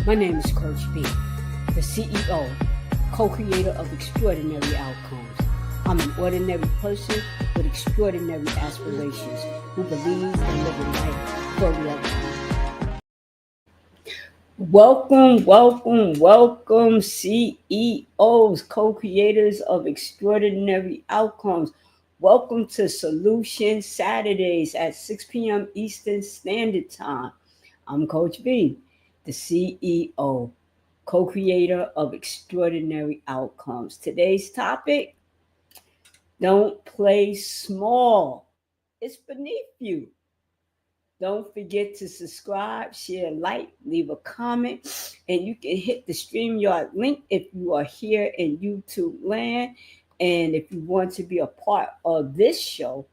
My name is Coach B, the CEO, co-creator of Extraordinary Outcomes. I'm an ordinary person with extraordinary aspirations who believes in living life for real. Welcome, CEOs, co-creators of Extraordinary Outcomes. Welcome to Solution Saturdays at 6 p.m. Eastern Standard Time. I'm Coach B, the CEO, co-creator of Extraordinary Outcomes. Today's topic, don't play small. It's beneath you. Don't forget to subscribe, share, like, leave a comment, and you can hit the StreamYard link if you are here in YouTube land. And if you want to be a part of this show,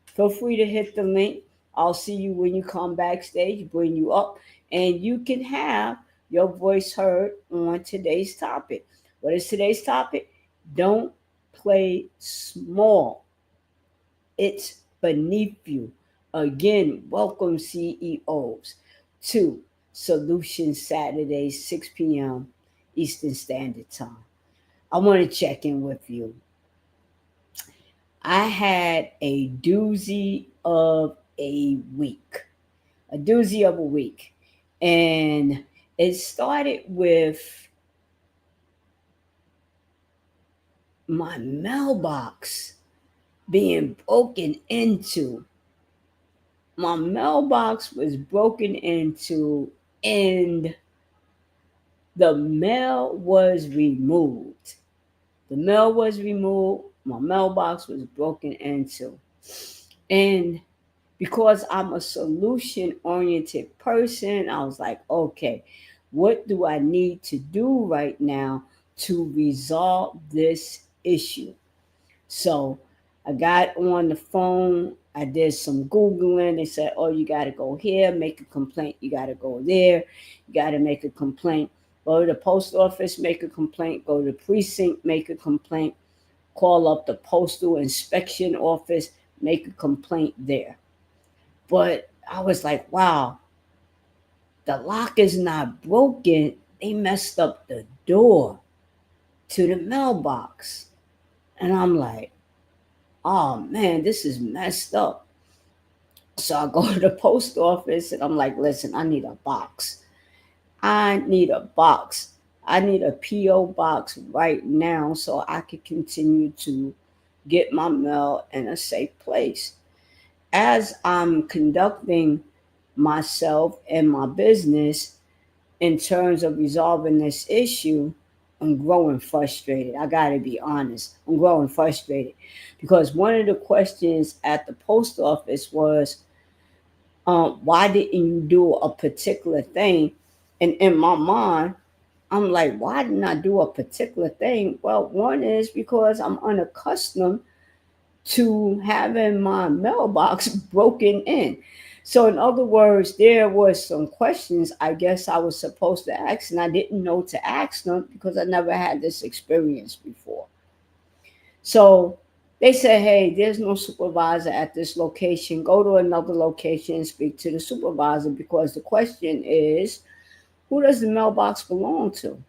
feel free to hit the link. I'll see you when you come backstage, bring you up, and you can have your voice heard on today's topic. What is today's topic? Don't play small. It's beneath you. Again, welcome CEOs to Solution Saturday, 6 p.m. Eastern Standard Time. I want to check in with you. I had a doozy of a week. A doozy of a week. And it started with my mailbox being broken into. My mailbox was broken into and the mail was removed. The mail was removed. My mailbox was broken into. And because I'm a solution oriented person, I was like, okay, what do I need to do right now to resolve this issue? So I got on the phone. I did some Googling. They said, oh, you got to go here, make a complaint. You got to go there. You got to make a complaint. Go to the post office, make a complaint. Go to the precinct, make a complaint. Call up the postal inspection office, make a complaint there. But I was like, wow, the lock is not broken. They messed up the door to the mailbox. And I'm like, oh man, this is messed up. So I go to the post office and I'm like, listen, I need a box. I need a box. I need a P.O. box right now so I can continue to get my mail in a safe place. As I'm conducting myself and my business in terms of resolving this issue, I'm growing frustrated. I got to be honest. I'm growing frustrated because one of the questions at the post office was, why didn't you do a particular thing? And in my mind, I'm like, why didn't I do a particular thing? Well, one is because I'm unaccustomed to having my mailbox broken in. So, in other words, there was some questions I guess I was supposed to ask, and I didn't know to ask them because I never had this experience before. So they said, hey, there's no supervisor at this location. Go to another location and speak to the supervisor because the question is, who does the mailbox belong to?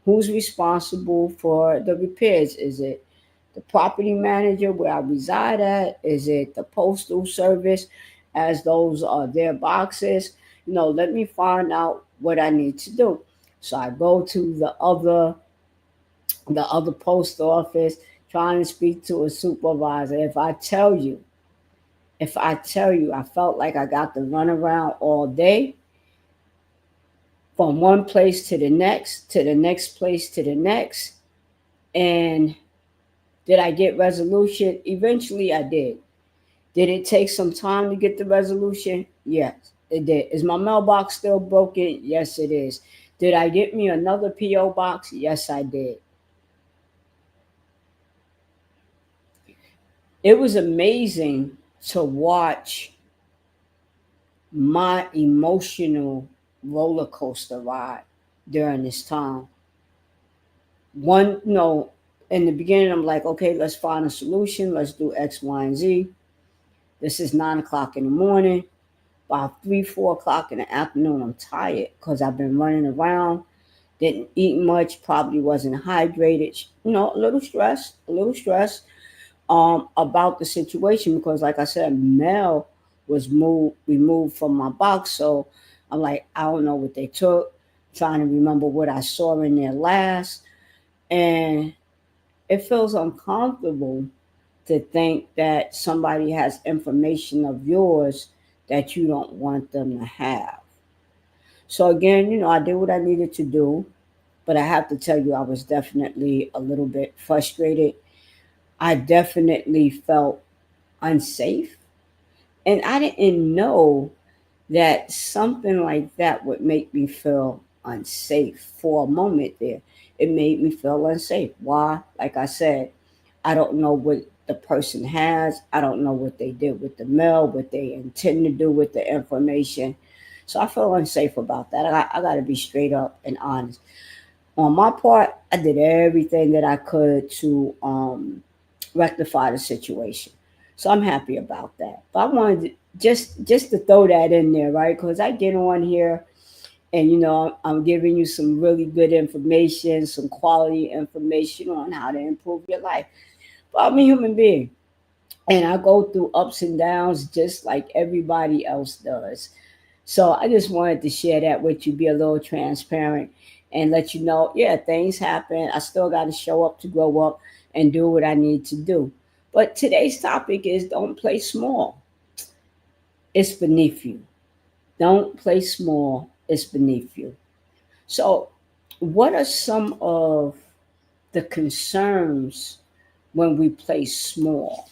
Who's responsible for the repairs? Is it the property manager where I reside at? Is it the postal service as those are their boxes? Let me find out what I need to do. So I go to the other post office trying to speak to a supervisor. If I tell you, I felt like I got to run around all day from one place to the next, to the next place, to the next. And did I get resolution? Eventually I did. Did it take some time to get the resolution? Yes, it did. Is my mailbox still broken? Yes, it is. Did I get me another P.O. box? Yes, I did. It was amazing to watch my emotional roller coaster ride during this time. One, in the beginning, I'm like, okay, let's find a solution. Let's do X, Y, and Z. This is 9 o'clock in the morning. by 3, 4 o'clock in the afternoon, I'm tired because I've been running around, didn't eat much, probably wasn't hydrated, a little stressed, about the situation because, like I said, Mel was removed from my box. So I'm like, I don't know what they took, trying to remember what I saw in there last. And it feels uncomfortable to think that somebody has information of yours that you don't want them to have. So again, I did what I needed to do, but I have to tell you, I was definitely a little bit frustrated. I definitely felt unsafe. And I didn't know that something like that would make me feel unsafe for a moment there. It made me feel unsafe. Why? Like I said, I don't know what the person has. I don't know what they did with the mail, what they intend to do with the information. So I feel unsafe about that. I got to be straight up and honest. On my part, I did everything that I could to rectify the situation. So I'm happy about that. But I wanted to, just to throw that in there, right? Because I get on here and I'm giving you some really good information, some quality information on how to improve your life. But I'm a human being, and I go through ups and downs just like everybody else does. So I just wanted to share that with you, be a little transparent, and let you know, yeah, things happen. I still got to show up to grow up and do what I need to do. But today's topic is don't play small. It's beneath you. Don't play small. It's beneath you. So, what are some of the concerns when we play small?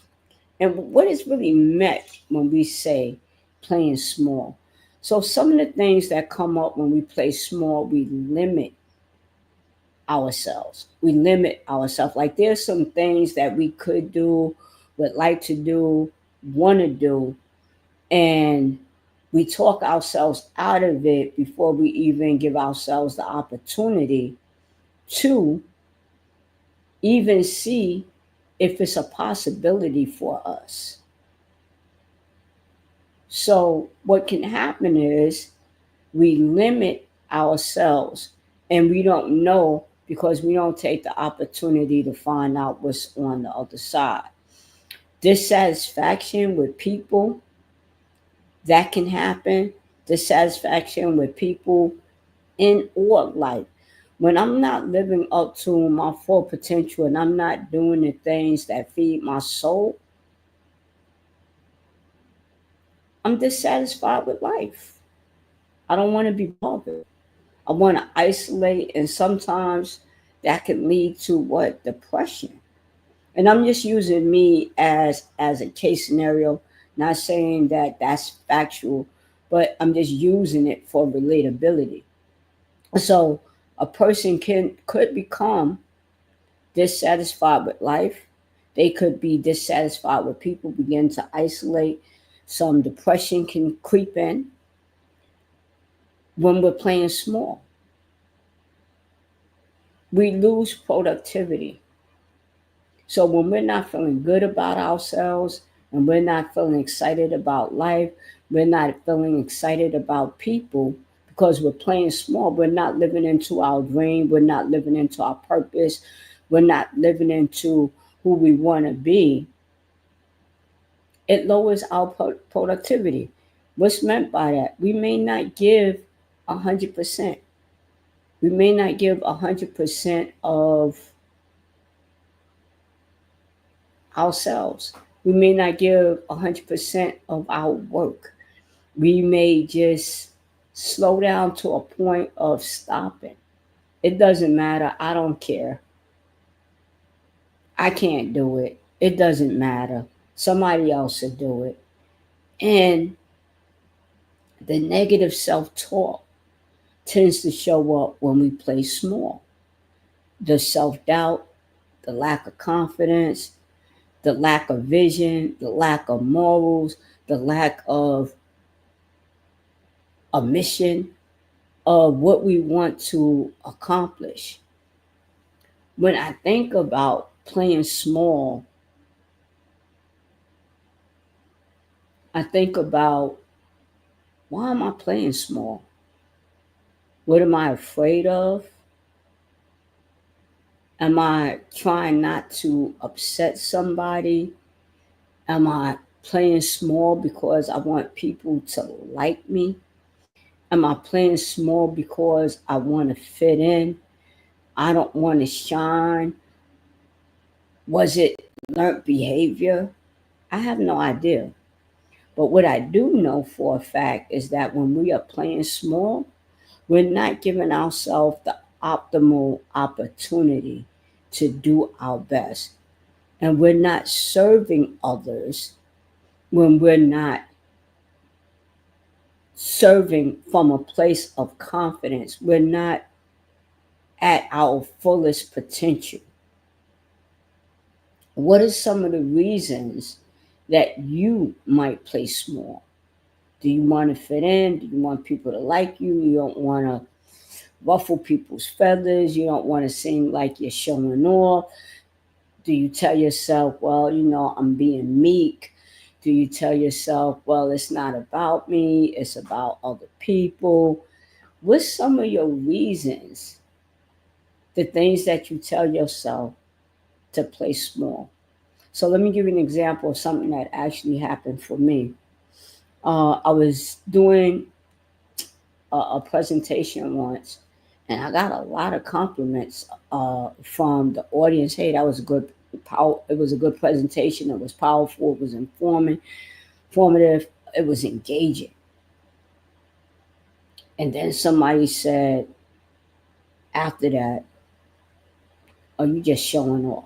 And what is really meant when we say playing small? So, some of the things that come up when we play small, we limit ourselves. We limit ourselves. Like there's some things that we could do, would like to do, want to do, and we talk ourselves out of it before we even give ourselves the opportunity to even see if it's a possibility for us. So, what can happen is we limit ourselves and we don't know because we don't take the opportunity to find out what's on the other side. Dissatisfaction with people, that can happen. Dissatisfaction with people in or life. When I'm not living up to my full potential and I'm not doing the things that feed my soul, I'm dissatisfied with life. I don't want to be bothered. I want to isolate, and sometimes that can lead to what? Depression. And I'm just using me as a case scenario, not saying that that's factual, but I'm just using it for relatability. So a person could become dissatisfied with life. They could be dissatisfied with people, begin to isolate. Some depression can creep in when we're playing small. We lose productivity. So when we're not feeling good about ourselves and we're not feeling excited about life, we're not feeling excited about people because we're playing small. We're not living into our dream. We're not living into our purpose. We're not living into who we want to be. It lowers our productivity. What's meant by that? We may not give 100%. We may not give 100% of ourselves. We may not give 100% of our work. We may just slow down to a point of stopping. It doesn't matter. I don't care. I can't do it. It doesn't matter. Somebody else will do it. And the negative self talk tends to show up when we play small. The self doubt, the lack of confidence, the lack of vision, the lack of morals, the lack of a mission of what we want to accomplish. When I think about playing small, I think about Why am I playing small? What am I afraid of? Am I trying not to upset somebody? Am I playing small because I want people to like me? Am I playing small because I want to fit in? I don't want to shine? Was it learned behavior? I have no idea. But what I do know for a fact is that when we are playing small, we're not giving ourselves the optimal opportunity to do our best. And we're not serving others when we're not serving from a place of confidence. We're not at our fullest potential. What are some of the reasons that you might play small? Do you want to fit in? Do you want people to like you? You don't want to ruffle people's feathers. You don't want to seem like you're showing off. Do you tell yourself, well, I'm being meek? Do you tell yourself, well, it's not about me, it's about other people? What's some of your reasons, the things that you tell yourself to play small? So let me give you an example of something that actually happened for me. I was doing a presentation once, and I got a lot of compliments from the audience. Hey, that was a good, it was a good presentation. It was powerful. It was informative. It was engaging. And then somebody said after that, "Are you just showing off?"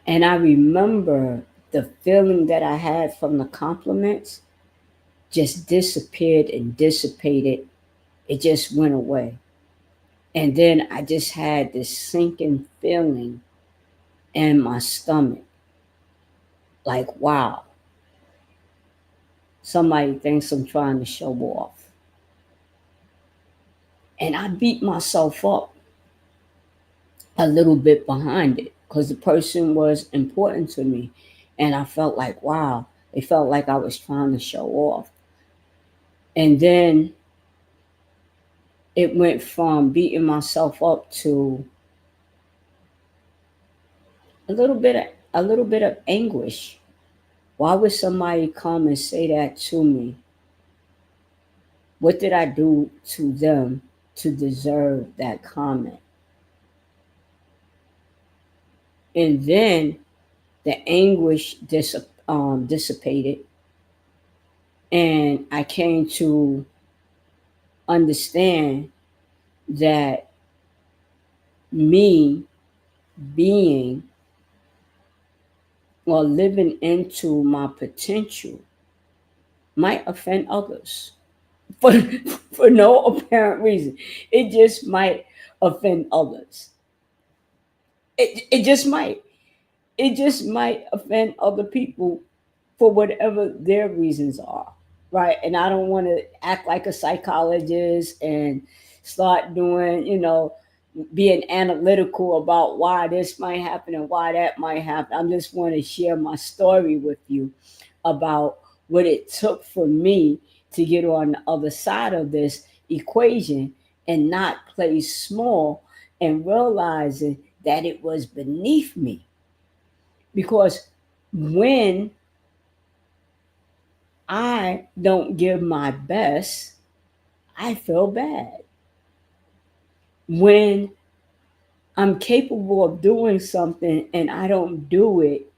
And I remember the feeling that I had from the compliments just disappeared and dissipated. It just went away. And then I just had this sinking feeling in my stomach. Like, wow, somebody thinks I'm trying to show off. And I beat myself up a little bit behind it because the person was important to me. And I felt like, wow, it felt like I was trying to show off. And then it went from beating myself up to a little bit of anguish. Why would somebody come and say that to me? What did I do to them to deserve that comment? And then the anguish dissipated, and I came to understand that me being or living into my potential might offend others for, for no apparent reason. It just might offend others. It just might. It just might offend other people for whatever their reasons are, right? And I don't want to act like a psychologist and start doing, being analytical about why this might happen and why that might happen. I just want to share my story with you about what it took for me to get on the other side of this equation and not play small and realizing that it was beneath me. Because when I don't give my best, I feel bad. When I'm capable of doing something and I don't do it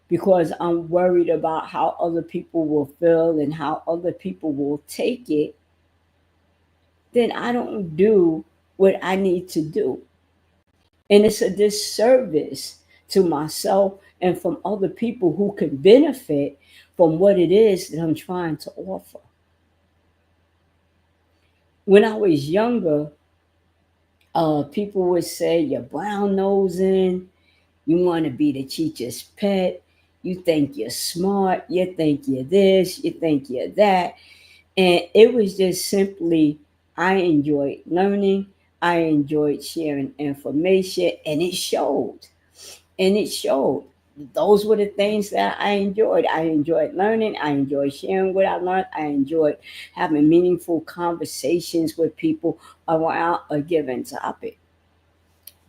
because I'm worried about how other people will feel and how other people will take it, then I don't do what I need to do. And it's a disservice to myself and from other people who can benefit from what it is that I'm trying to offer. When I was younger, people would say you're brown nosing, you want to be the teacher's pet, you think you're smart, you think you're this, you think you're that. And it was just simply, I enjoyed learning, I enjoyed sharing information, and it showed. And it showed. those were the things that I enjoyed. I enjoyed learning. I enjoyed sharing what I learned. I enjoyed having meaningful conversations with people around a given topic.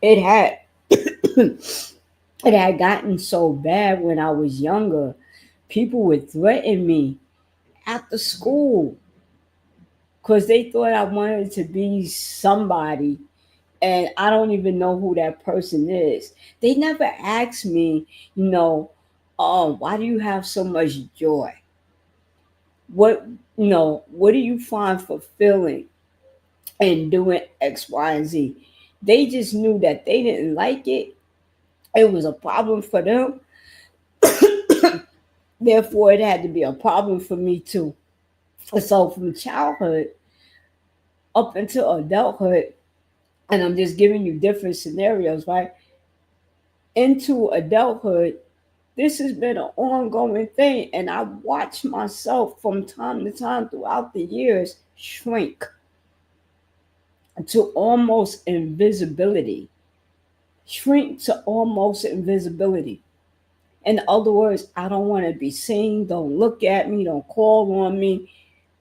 It had it had gotten so bad when I was younger. People would threaten me after school because they thought I wanted to be somebody, and I don't even know who that person is. They never asked me, you know, oh, why do you have so much joy? What, what do you find fulfilling in doing X, Y, and Z? They just knew that they didn't like it. It was a problem for them. Therefore, it had to be a problem for me too. So from childhood up until adulthood, and I'm just giving you different scenarios, right? Into adulthood, this has been an ongoing thing, and I watch myself from time to time throughout the years shrink to almost invisibility. Shrink to almost invisibility. In other words, I don't want to be seen. Don't look at me. Don't call on me.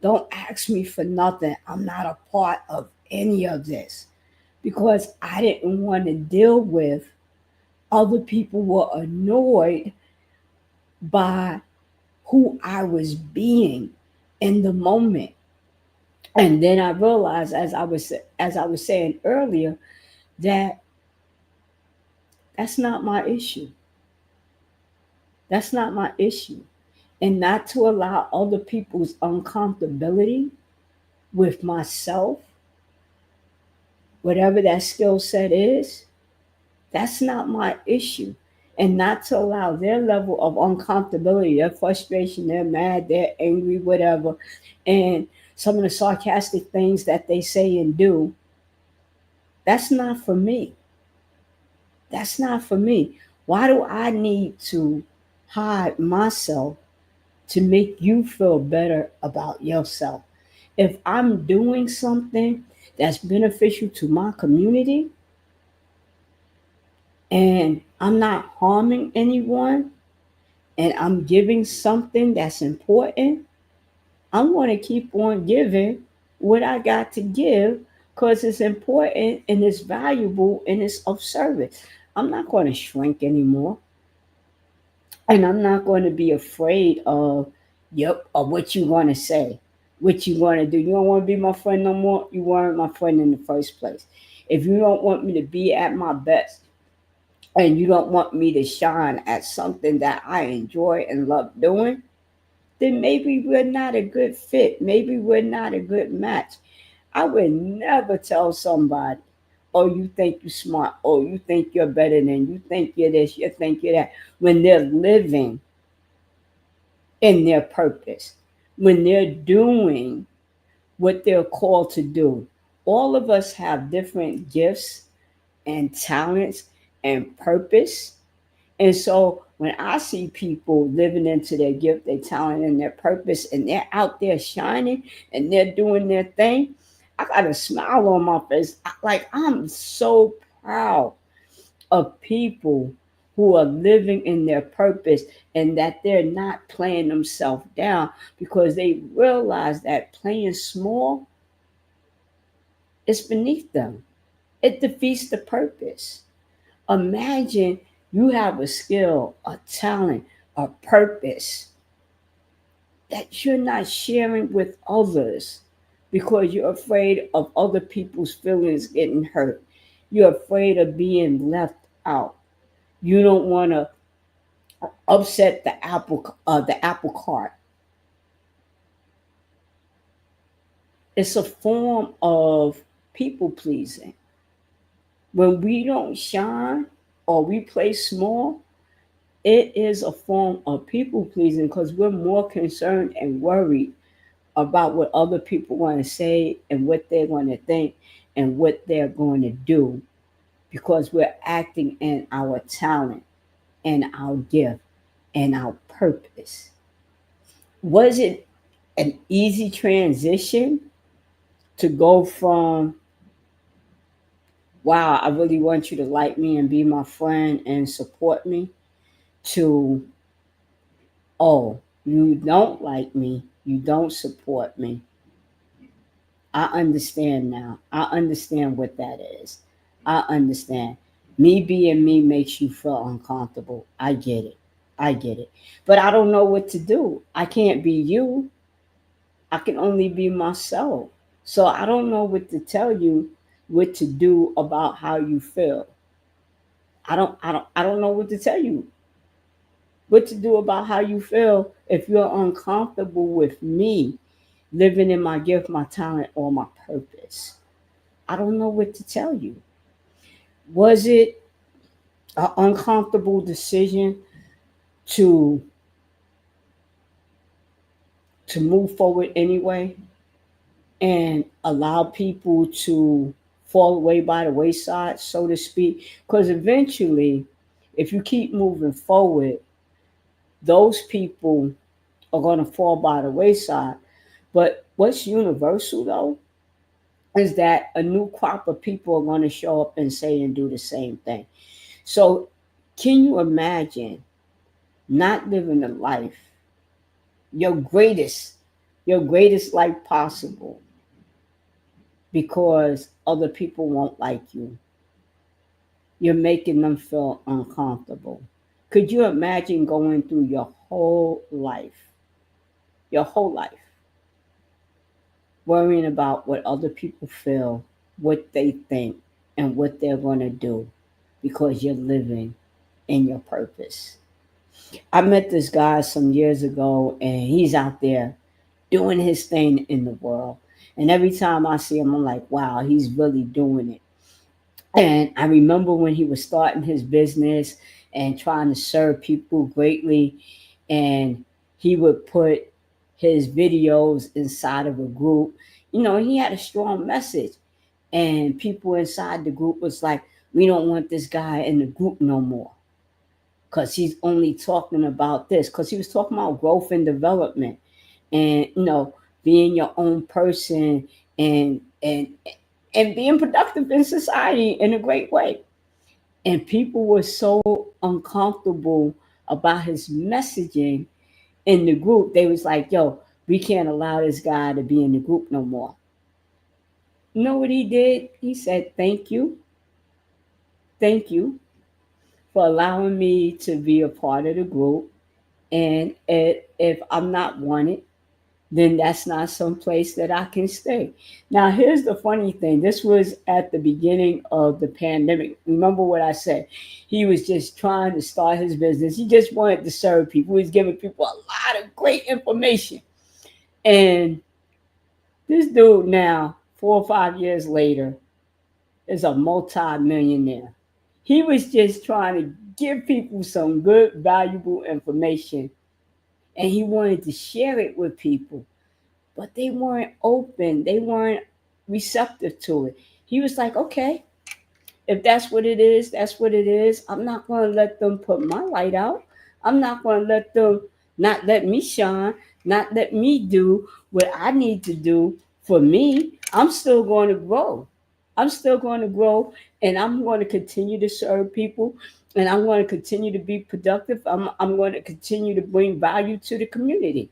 Don't ask me for nothing. I'm not a part of any of this because I didn't want to deal with other people were annoyed by who I was being in the moment. And then I realized, as I was saying earlier, that that's not my issue. That's not my issue. And not to allow other people's uncomfortability with myself, whatever that skill set is, that's not my issue. And not to allow their level of uncomfortability, their frustration, they're mad, they're angry, whatever, and some of the sarcastic things that they say and do, that's not for me. That's not for me. Why do I need to hide myself to make you feel better about yourself? If I'm doing something that's beneficial to my community and I'm not harming anyone and I'm giving something that's important, I'm going to keep on giving what I got to give because it's important and it's valuable and it's of service. I'm not going to shrink anymore. And I'm not going to be afraid of, yep, of what you want to say, what you want to do. You don't want to be my friend no more. You weren't my friend in the first place. If you don't want me to be at my best and you don't want me to shine at something that I enjoy and love doing, then maybe we're not a good fit. Maybe we're not a good match. I would never tell somebody, oh, you think you're smart, oh, you think you're better than, you think you're this, you think you're that, when they're living in their purpose, when they're doing what they're called to do. All of us have different gifts and talents and purpose. And so when I see people living into their gift, their talent, and their purpose, and they're out there shining and they're doing their thing, I got a smile on my face. Like, I'm so proud of people who are living in their purpose and that they're not playing themselves down because they realize that playing small is beneath them. It defeats the purpose. Imagine you have a skill, a talent, a purpose that you're not sharing with others because you're afraid of other people's feelings getting hurt. You're afraid of being left out. You don't want to upset the apple cart. It's a form of people pleasing. When we don't shine or we play small, it is a form of people pleasing because we're more concerned and worried about what other people want to say and what they're going to think and what they're going to do because we're acting in our talent and our gift and our purpose. Was it an easy transition to go from, wow, I really want you to like me and be my friend and support me, to, oh, you don't like me, you don't support me. I understand now. I understand what that is. I understand. Me being me makes you feel uncomfortable. I get it. I get it. But I don't know what to do. I can't be you. I can only be myself. So I don't know what to tell you, what to do about how you feel. I don't know what to tell you. What to do about how you feel if you're uncomfortable with me living in my gift, my talent, or my purpose. I don't know what to tell you. Was it an uncomfortable decision to move forward anyway and allow people to fall away by the wayside, so to speak? Because eventually, if you keep moving forward, those people are going to fall by the wayside. But what's universal though is that a new crop of people are going to show up and say and do the same thing. So, can you imagine not living a life, your greatest, your greatest life possible, because other people won't like you? You're making them feel uncomfortable. Could you imagine going through your whole life, worrying about what other people feel, what they think, and what they're going to do because you're living in your purpose? I met this guy some years ago, and he's out there doing his thing in the world. And every time I see him, I'm like, wow, he's really doing it. And I remember when he was starting his business and trying to serve people greatly, and he would put his videos inside of a group. You know, he had a strong message, and people inside the group was like, we don't want this guy in the group no more because he's only talking about this, because he was talking about growth and development, and being your own person, and being productive in society in a great way. And people were so uncomfortable about his messaging in the group. They was like, yo, we can't allow this guy to be in the group no more. You know what he did? He said, thank you for allowing me to be a part of the group. And if I'm not wanted, then that's not some place that I can stay. Now, here's the funny thing. This was at the beginning of the pandemic. Remember what I said? He was just trying to start his business. He just wanted to serve people. He was giving people a lot of great information. And this dude now, 4 or 5 years later, is a multi-millionaire. He was just trying to give people some good, valuable information, and he wanted to share it with people, but they weren't open. They weren't receptive to it. He was like, okay, if that's what it is, that's what it is. I'm not going to let them put my light out. I'm not going to let them not let me shine, not let me do what I need to do for me. I'm still going to grow. I'm still going to grow, and I'm going to continue to serve people, and I'm going to continue to be productive. I'm going to continue to bring value to the community.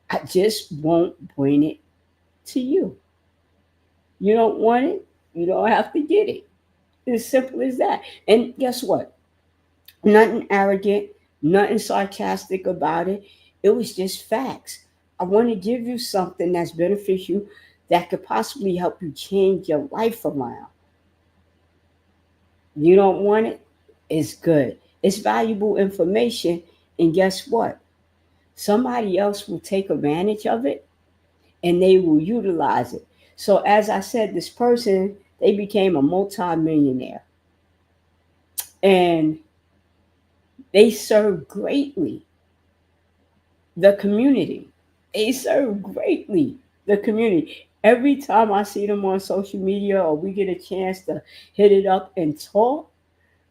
I just won't bring it to you. You don't want it, you don't have to get it. It's as simple as that. And guess what? Nothing arrogant, nothing sarcastic about it. It was just facts. I want to give you something that's beneficial, that could possibly help you change your life around. You don't want it? It's good. It's valuable information. And guess what? Somebody else will take advantage of it, and they will utilize it. So, as I said, this person, they became a multimillionaire, and they serve greatly the community. They serve greatly the community. Every time I see them on social media, or we get a chance to hit it up and talk,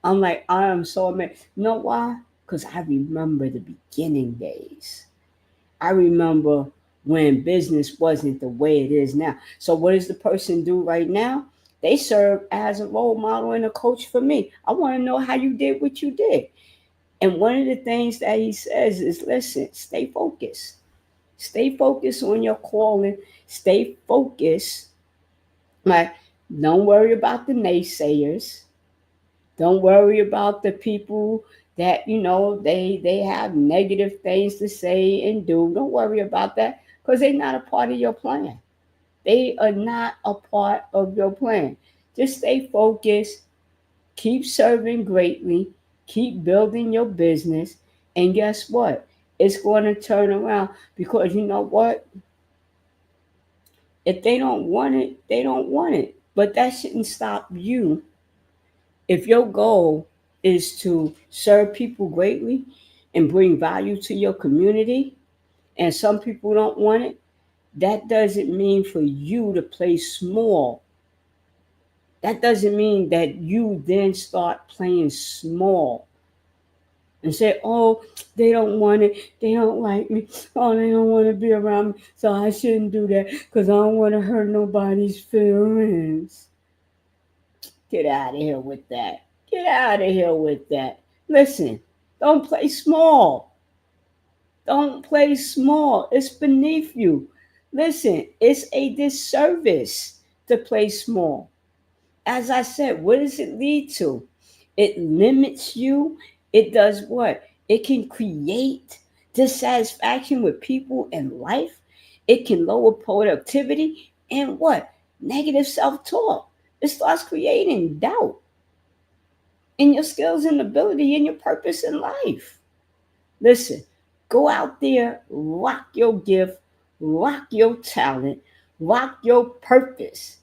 I'm like, I am so amazed. You know why? Because I remember the beginning days. I remember when business wasn't the way it is now. So what does the person do right now? They serve as a role model and a coach for me. I want to know how you did what you did. And one of the things that he says is, listen, stay focused. Stay focused on your calling. Stay focused. Right? Don't worry about the naysayers. Don't worry about the people that, they have negative things to say and do. Don't worry about that because they're not a part of your plan. They are not a part of your plan. Just stay focused, keep serving greatly, keep building your business, and guess what? It's going to turn around because you know what? If they don't want it, they don't want it. But that shouldn't stop you. If your goal is to serve people greatly and bring value to your community, and some people don't want it, that doesn't mean for you to play small. That doesn't mean that you then start playing small and say, oh, they don't want it. They don't like me. Oh, they don't want to be around me. So I shouldn't do that because I don't want to hurt nobody's feelings. Get out of here with that. Get out of here with that. Listen, don't play small. Don't play small. It's beneath you. Listen, it's a disservice to play small. As I said, what does it lead to? It limits you. It does what? It can create dissatisfaction with people in life. It can lower productivity and what? Negative self talk. It starts creating doubt in your skills and ability and your purpose in life. Listen, go out there, rock your gift, rock your talent, rock your purpose.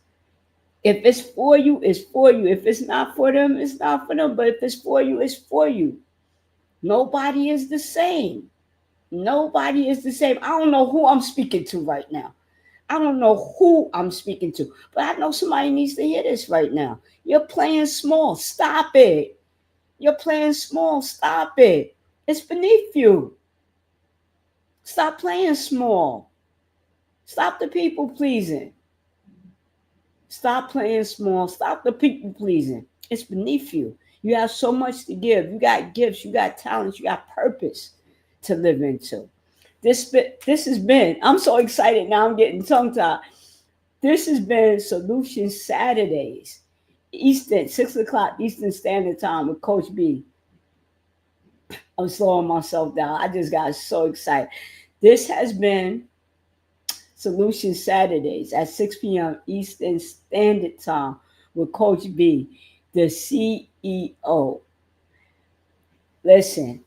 If it's for you, it's for you. If it's not for them, it's not for them. But if it's for you, it's for you. Nobody is the same. Nobody is the same. I don't know who I'm speaking to right now. I don't know who I'm speaking to, but I know somebody needs to hear this right now. You're playing small. Stop it. You're playing small. Stop it. It's beneath you. Stop playing small. Stop the people pleasing. Stop playing small. Stop the people pleasing. It's beneath you. You have so much to give. You got gifts. You got talents. You got purpose to live into. This has been. I'm so excited now. I'm getting tongue tied. This has been Solution Saturdays, Eastern 6 o'clock Eastern Standard Time with Coach B. I'm slowing myself down. I just got so excited. This has been Solution Saturdays at 6 p.m. Eastern Standard Time with Coach B, the CEO. Listen,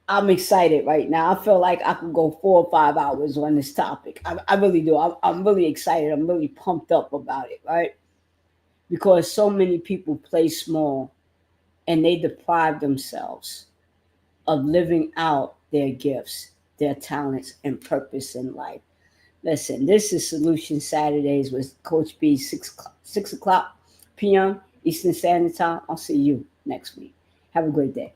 I'm excited right now. I feel like I could go 4 or 5 hours on this topic. I really do. I'm really excited. I'm really pumped up about it, right? Because so many people play small and they deprive themselves of living out their gifts, their talents, and purpose in life. Listen, this is Solution Saturdays with Coach B, 6 o'clock p.m. Eastern Standard Time. I'll see you next week. Have a great day.